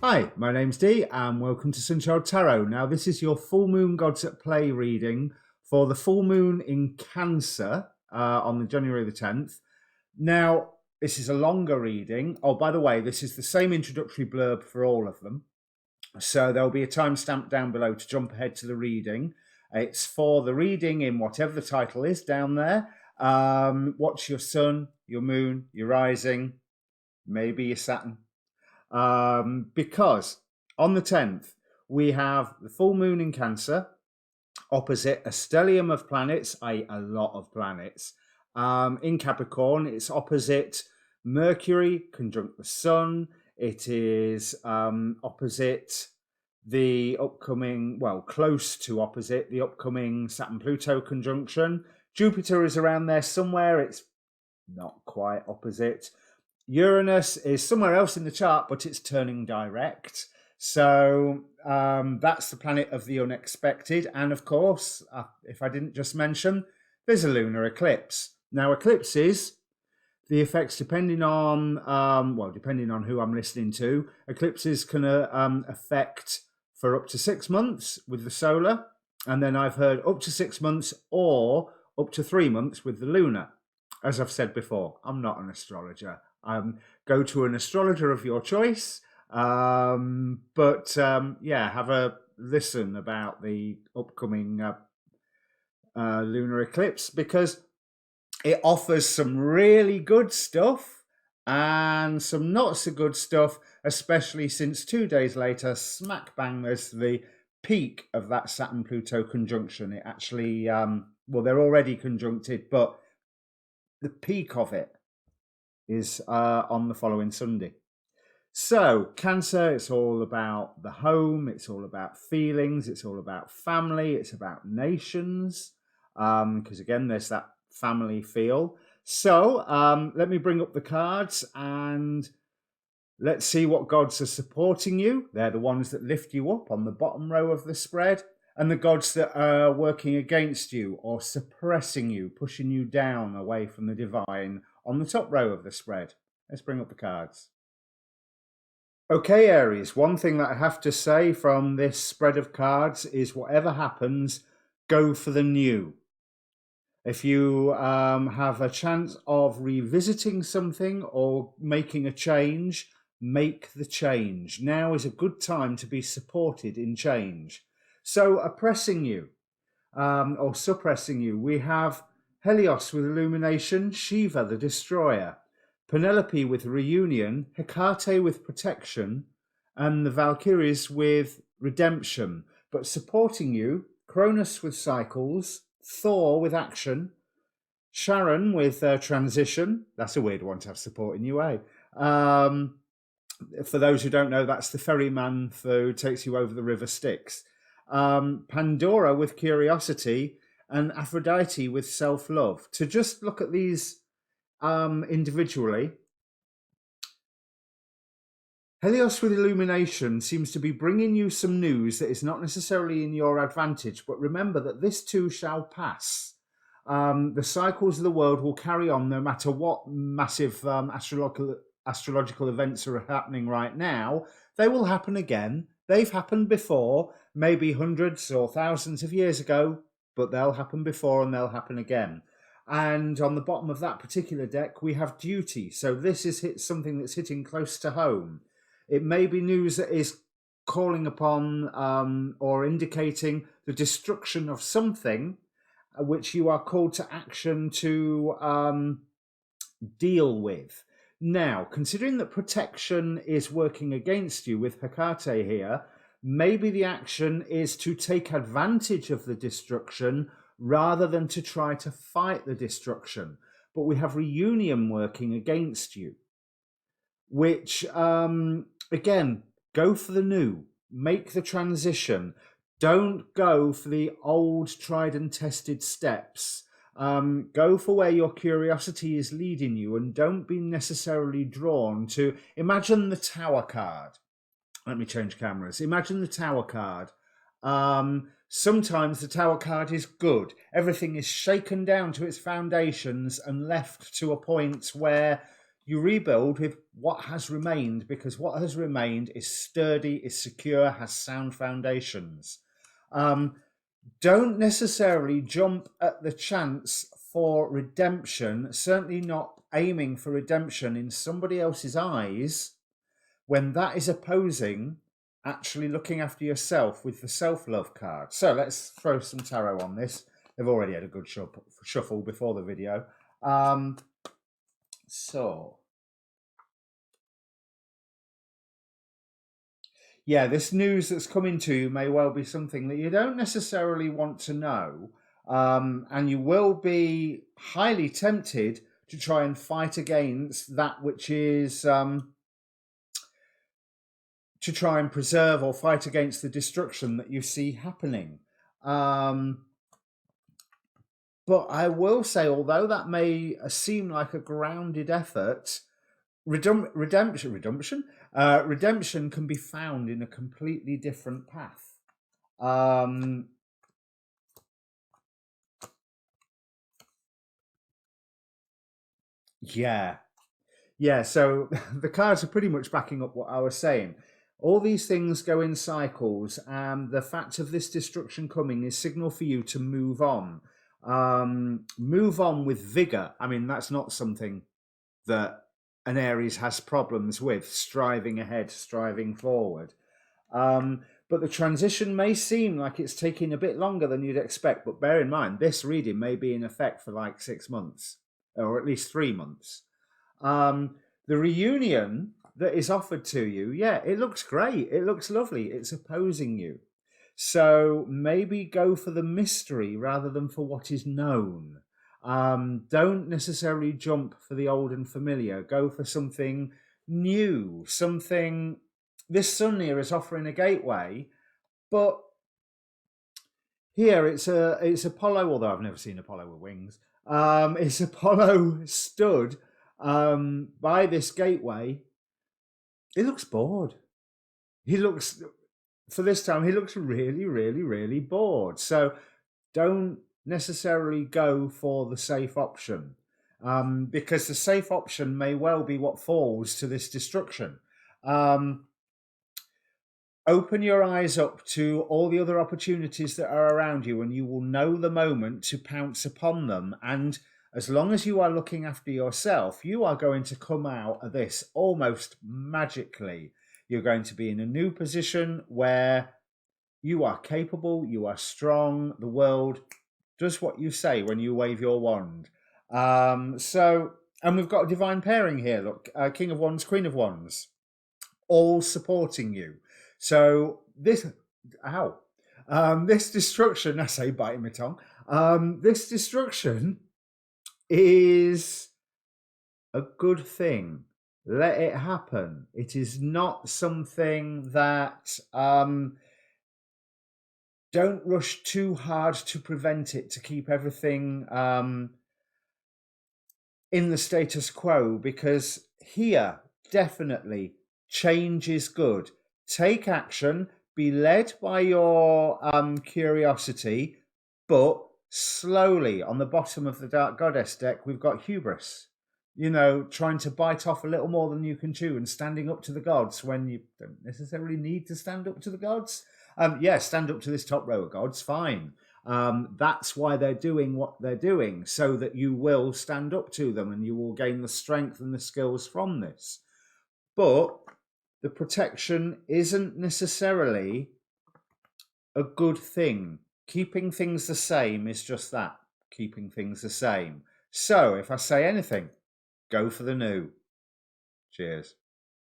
Hi, my name's Dee and welcome to Sunchild Tarot. Now this is your full moon gods at play reading for the full moon in Cancer on the January the 10th. Now this is a longer reading. Oh, by the way, this is the same introductory blurb for all of them. So there'll be a timestamp down below to jump ahead to the reading. It's for the reading in whatever the title is down there. What's your sun, your moon, your rising, maybe your Saturn. Because on the 10th, we have the full moon in Cancer opposite a stellium of planets, a lot of planets. In Capricorn, it's opposite Mercury, conjunct the Sun. It is opposite the upcoming, well, close to opposite the upcoming Saturn-Pluto conjunction. Jupiter is around there somewhere. It's not quite opposite. Uranus is somewhere else in the chart, but it's turning direct. So that's the planet of the unexpected. And of course, if I didn't just mention, there's a lunar eclipse. Now, eclipses, the effects depending on, depending on who I'm listening to, eclipses can affect for up to 6 months with the solar. And then I've heard up to 6 months or up to 3 months with the lunar. As I've said before, I'm not an astrologer. Go to an astrologer of your choice. Have a listen about the upcoming lunar eclipse because it offers some really good stuff and some not so good stuff, especially since 2 days later, smack bang, there's the peak of that Saturn-Pluto conjunction. It actually, they're already conjuncted, but the peak of it is on the following Sunday. So Cancer, it's all about the home, it's all about feelings, it's all about family, it's about nations, because again, there's that family feel. So let me bring up the cards and let's see what gods are supporting you. They're the ones that lift you up on the bottom row of the spread, and the gods that are working against you or suppressing you, pushing you down away from the divine on the top row of the spread. Let's bring up the cards. Okay, Aries, one thing that I have to say from this spread of cards is whatever happens, go for the new. If you have a chance of revisiting something or making a change, make the change. Now is a good time to be supported in change. So oppressing you or suppressing you, we have Helios with illumination, Shiva the destroyer, Penelope with reunion, Hecate with protection, and the Valkyries with redemption. But supporting you, Cronus with cycles, Thor with action, Sharon with transition. That's a weird one to have supporting you, eh? For those who don't know, that's the ferryman who takes you over the river Styx. Pandora with curiosity, and Aphrodite with self-love. To just look at these individually, Helios with illumination seems to be bringing you some news that is not necessarily in your advantage, but remember that this too shall pass. The cycles of the world will carry on no matter what massive astrological events are happening right now. They will happen again. They've happened before, maybe hundreds or thousands of years ago, but they'll happen before and they'll happen again. And on the bottom of that particular deck, we have duty. So this is something that's hitting close to home. It may be news that is calling upon or indicating the destruction of something which you are called to action to deal with. Now, considering that protection is working against you with Hecate here, maybe the action is to take advantage of the destruction rather than to try to fight the destruction. But we have reunion working against you, which, again, go for the new, make the transition. Don't go for the old tried and tested steps. Go for where your curiosity is leading you and don't be necessarily drawn to, imagine the Tower card. Let me change cameras. Imagine the Tower card. Sometimes the Tower card is good. Everything is shaken down to its foundations and left to a point where you rebuild with what has remained, because what has remained is sturdy, is secure, has sound foundations. Don't necessarily jump at the chance for redemption, certainly not aiming for redemption in somebody else's eyes, when that is opposing actually looking after yourself with the self-love card. So let's throw some tarot on this. They've already had a good shuffle before the video. Yeah, this news that's coming to you may well be something that you don't necessarily want to know. And you will be highly tempted to try and fight against that which is to try and preserve or fight against the destruction that you see happening. But I will say, although that may seem like a grounded effort, redemption can be found in a completely different path. Yeah, so the cards are pretty much backing up what I was saying. All these things go in cycles, and the fact of this destruction coming is signal for you to move on. Move on with vigor. I mean, that's not something that an Aries has problems with, striving ahead, striving forward. But the transition may seem like it's taking a bit longer than you'd expect. But bear in mind, this reading may be in effect for like 6 months, or at least 3 months. The reunion that is offered to you, yeah, it looks great. It looks lovely. It's opposing you. So maybe go for the mystery rather than for what is known. Don't necessarily jump for the old and familiar. Go for something new, something. This sun here is offering a gateway, but here it's Apollo, although I've never seen Apollo with wings. It's Apollo stood by this gateway. He looks bored. He looks, for this time, he looks really, really, really bored. So don't necessarily go for the safe option, because the safe option may well be what falls to this destruction. Open your eyes up to all the other opportunities that are around you, and you will know the moment to pounce upon them. And as long as you are looking after yourself, you are going to come out of this almost magically. You're going to be in a new position where you are capable, you are strong, the world does what you say when you wave your wand. And we've got a divine pairing here, look, King of Wands, Queen of Wands, all supporting you. So this destruction, I say biting my tongue, this destruction is a good thing. Let it happen. It is not something that don't rush too hard to prevent it, to keep everything in the status quo, because here definitely change is good. Take action, be led by your curiosity, but slowly. On the bottom of the Dark Goddess deck, we've got hubris. You know, trying to bite off a little more than you can chew and standing up to the gods when you don't necessarily need to stand up to the gods. Stand up to this top row of gods, fine. That's why they're doing what they're doing, so that you will stand up to them and you will gain the strength and the skills from this. But the protection isn't necessarily a good thing. Keeping things the same is just that, keeping things the same. So if I say anything, go for the new. Cheers.